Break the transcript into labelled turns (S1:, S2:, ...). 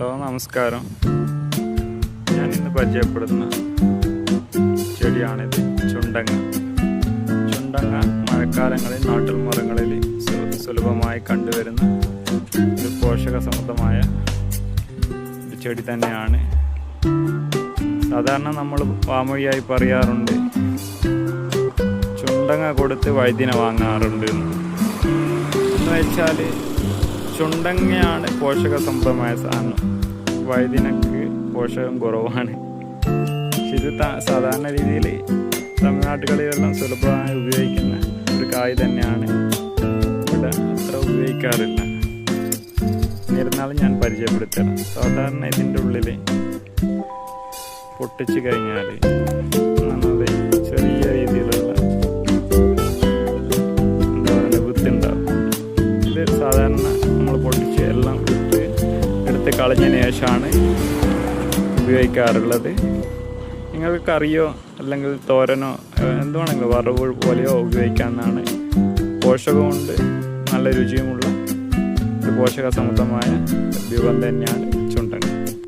S1: Hello, നമസ്കാരം. ഞാൻ ഇന്ന് പരിചയപ്പെടുന്ന ചെടിയാണിത്. ചുണ്ടങ്ങ. മഴക്കാലങ്ങളിൽ നാട്ടിൻപുറങ്ങളിൽ സുലഭമായി കണ്ടുവരുന്ന ഒരു പോഷക സമൃദ്ധമായ ഒരു ചെടി തന്നെയാണ്. സാധാരണ നമ്മൾ വാമൊഴിയായി പറയാറുണ്ട്, ചുണ്ടങ്ങ കൊടുത്ത് വൈദ്യനെ വാങ്ങാറുണ്ട് എന്ന് വെച്ചാൽ ചുണ്ടങ്ങയാണ് പോഷക സമൃദ്ധമായ സാധനം. വൈദ്യനക്ക് പോഷകം കുറവാണ്. ഇത് സാധാരണ രീതിയിൽ തമിഴ്നാട്ടുകളിലെല്ലാം സുലഭമായി ഉപയോഗിക്കുന്ന ഒരു കായ് തന്നെയാണ്. ഇവിടെ അത്ര ഉപയോഗിക്കാറില്ല. എന്നിരുന്നാലും ഞാൻ പരിചയപ്പെടുത്തണം. സാധാരണ ഇതിൻ്റെ ഉള്ളിൽ പൊട്ടിച്ച് കഴിഞ്ഞാൽ നന്നത് ചെറിയ രീതിയിലുള്ള വിത്തുണ്ടാവും. ഇത് സാധാരണ നമ്മൾ പൊട്ടിച്ച് എല്ലാം എടുത്ത് കളഞ്ഞതിന് ശേഷമാണ് ഉപയോഗിക്കാറുള്ളത്. നിങ്ങൾക്ക് കറിയോ അല്ലെങ്കിൽ തോരനോ എന്തുവാണെങ്കിലും വറവ് പോലെയോ ഉപയോഗിക്കാവുന്നതാണ്. പോഷകമുണ്ട്, നല്ല രുചിയുമുള്ള ഒരു പോഷക സമൃദ്ധമായ വിഭവം തന്നെയാണ്